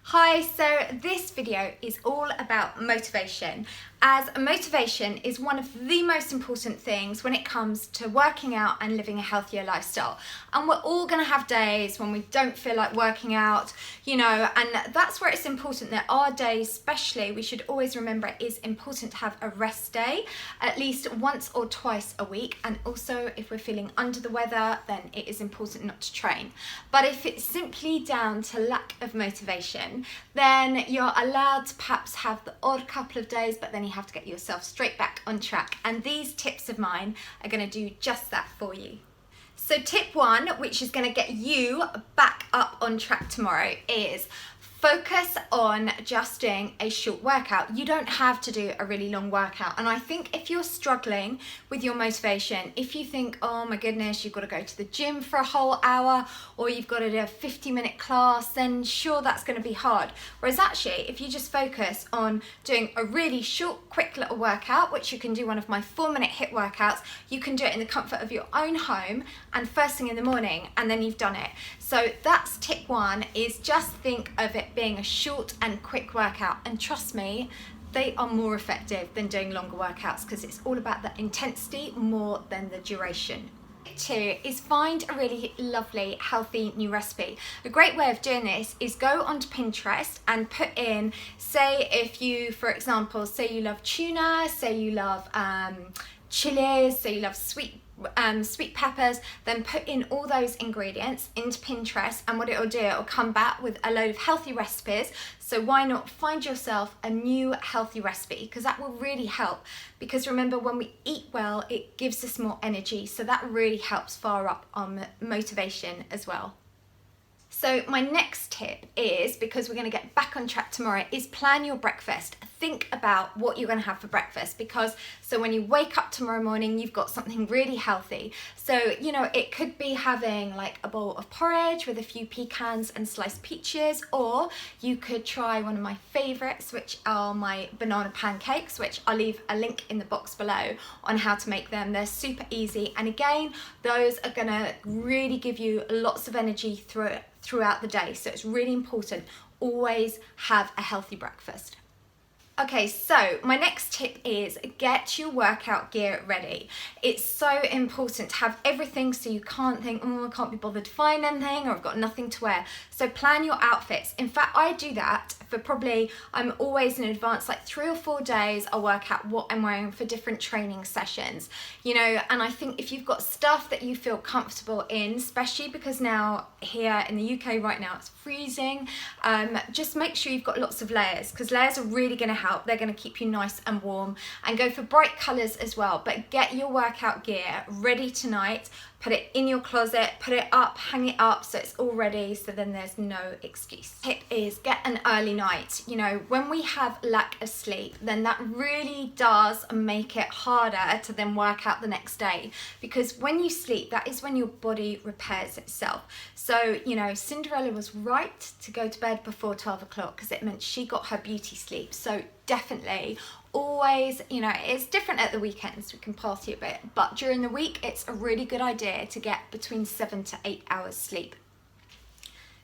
Hi, so this video is all about motivation, as motivation is one of the most important things when it comes to working out and living a healthier lifestyle. And we're all going to have days when we don't feel like working out, and that's where it's important that our days, especially, we should always remember it is important to have a rest day at least once or twice a week. And also, if we're feeling under the weather, then it is important not to train. But if it's simply down to lack of motivation, then you're allowed to perhaps have the odd couple of days, but then you have to get yourself straight back on track. And these tips of mine are going to do just that for you. So tip one, which is going to get you back up on track tomorrow, is focus on just doing a short workout. You don't have to do a really long workout. And I think if you're struggling with your motivation, if you think, oh my goodness, you've got to go to the gym for a whole hour, or you've got to do a 50-minute class, then sure, that's going to be hard. Whereas actually, if you just focus on doing a really short, quick little workout, which you can do one of my 4-minute HIIT workouts, you can do it in the comfort of your own home and first thing in the morning, and then you've done it. So that's tip one, is just think of it being a short and quick workout, and trust me, they are more effective than doing longer workouts because it's all about the intensity more than the duration. Tip two is find a really lovely healthy new recipe. A great way of doing this is go onto Pinterest and put in, say if you, for example, say you love tuna, say you love chilies, say you love sweet peppers, then put in all those ingredients into Pinterest, and what it'll do, it'll come back with a load of healthy recipes. So why not find yourself a new healthy recipe, because that will really help. Because remember, when we eat well, it gives us more energy, so that really helps fire up on motivation as well. So my next tip is, because we're going to get back on track tomorrow, is plan your breakfast. Think about what you're going to have for breakfast, because so when you wake up tomorrow morning, you've got something really healthy. So, it could be having like a bowl of porridge with a few pecans and sliced peaches, or you could try one of my favorites, which are my banana pancakes, which I'll leave a link in the box below on how to make them. They're super easy. And again, those are going to really give you lots of energy throughout the day. So it's really important, always have a healthy breakfast. Okay, so my next tip is get your workout gear ready. It's so important to have everything, so you can't think, oh, I can't be bothered to find anything, or I've got nothing to wear. So plan your outfits. In fact, I do that for I'm always in advance, like 3 or 4 days, I'll work out what I'm wearing for different training sessions, and I think if you've got stuff that you feel comfortable in, especially because now here in the UK right now, it's freezing, just make sure you've got lots of layers, because layers are really going to help. They're going to keep you nice and warm, and go for bright colors as well. But get your workout gear ready tonight. Put it in your closet, put it up, hang it up so it's all ready, so then there's no excuse. Tip is get an early night. When we have lack of sleep, then that really does make it harder to then work out the next day, because when you sleep, that is when your body repairs itself. So, Cinderella was right to go to bed before 12 o'clock because it meant she got her beauty sleep. So definitely always, it's different at the weekends, we can party a bit, but during the week it's a really good idea to get between 7 to 8 hours sleep.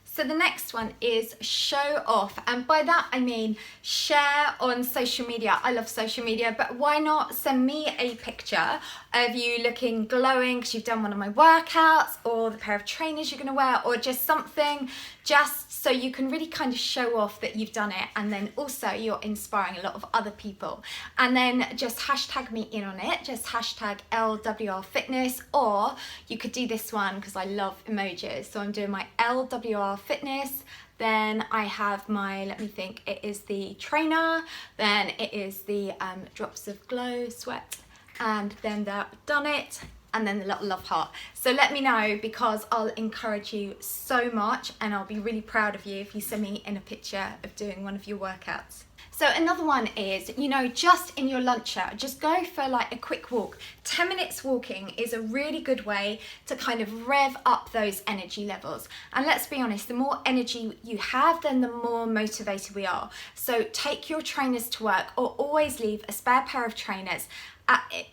So the next one is show off, and by that I mean share on social media. I love social media, but why not send me a picture of you looking glowing because you've done one of my workouts, or the pair of trainers you're going to wear, or just something, just so you can really kind of show off that you've done it, and then also you're inspiring a lot of other people. And then just hashtag me in on it, just hashtag LWR Fitness, or you could do this one because I love emojis. So I'm doing my LWR Fitness, then I have my, let me think, it is the trainer, then it is the drops of glow, sweat, and then the done it, and then the little love heart. So let me know, because I'll encourage you so much, and I'll be really proud of you if you send me in a picture of doing one of your workouts. So another one is, just in your lunch hour, just go for like a quick walk. 10 minutes walking is a really good way to kind of rev up those energy levels. And let's be honest, the more energy you have, then the more motivated we are. So take your trainers to work, or always leave a spare pair of trainers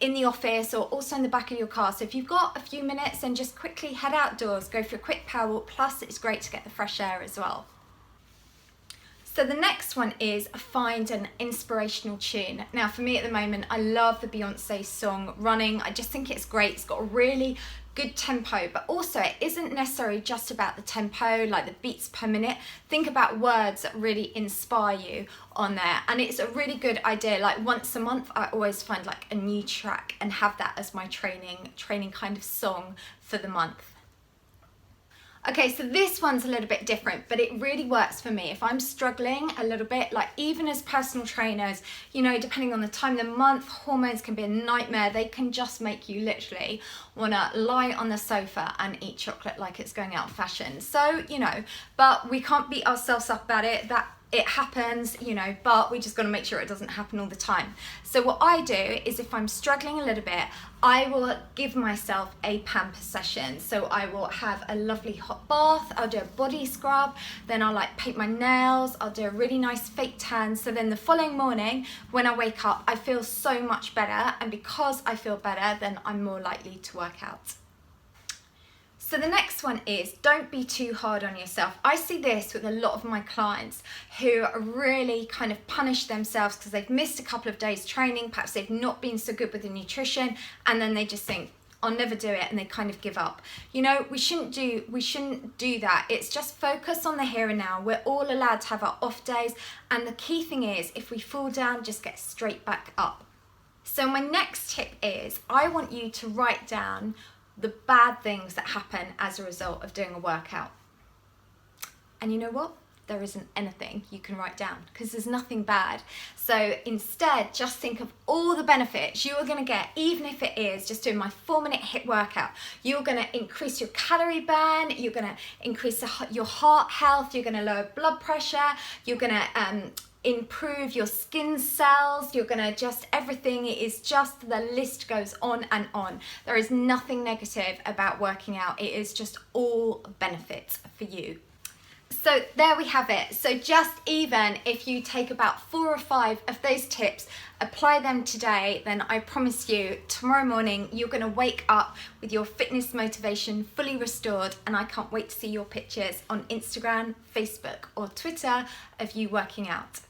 in the office, or also in the back of your car. So if you've got a few minutes, then just quickly head outdoors, go for a quick power walk, plus it's great to get the fresh air as well. So the next one is find an inspirational tune. Now for me at the moment, I love the Beyonce song Running. I just think it's great. It's got a really good tempo, but also it isn't necessarily just about the tempo, like the beats per minute. Think about words that really inspire you on there, and it's a really good idea. Like once a month I always find like a new track and have that as my training kind of song for the month. Okay, so this one's a little bit different, but it really works for me. If I'm struggling a little bit, like even as personal trainers, you know, depending on the time of the month, hormones can be a nightmare. They can just make you literally want to lie on the sofa and eat chocolate like it's going out of fashion. So, you know, but we can't beat ourselves up about it. That it happens, you know, but we just got to make sure it doesn't happen all the time. So what I do is if I'm struggling a little bit, I will give myself a pamper session. So I will have a lovely hot bath, I'll do a body scrub, then I'll like paint my nails, I'll do a really nice fake tan. So then the following morning when I wake up, I feel so much better, and because I feel better, then I'm more likely to work out. So the next one is don't be too hard on yourself. I see this with a lot of my clients who really kind of punish themselves because they've missed a couple of days training, perhaps they've not been so good with the nutrition, and then they just think, I'll never do it, and they kind of give up. You know, we shouldn't do that. It's just focus on the here and now. We're all allowed to have our off days, and the key thing is if we fall down, just get straight back up. So my next tip is I want you to write down the bad things that happen as a result of doing a workout. And you know what? There isn't anything you can write down because there's nothing bad. So instead, just think of all the benefits you are going to get, even if it is just doing my 4-minute HIIT workout. You're going to increase your calorie burn, you're going to increase your heart health, you're going to lower blood pressure, you're going to improve your skin cells, you're gonna just, everything is just, the list goes on and on. There is nothing negative about working out. It is just all benefits for you. So there we have it. So just even if you take about 4 or 5 of those tips, apply them today, then I promise you tomorrow morning you're going to wake up with your fitness motivation fully restored, and I can't wait to see your pictures on Instagram, Facebook or Twitter of you working out.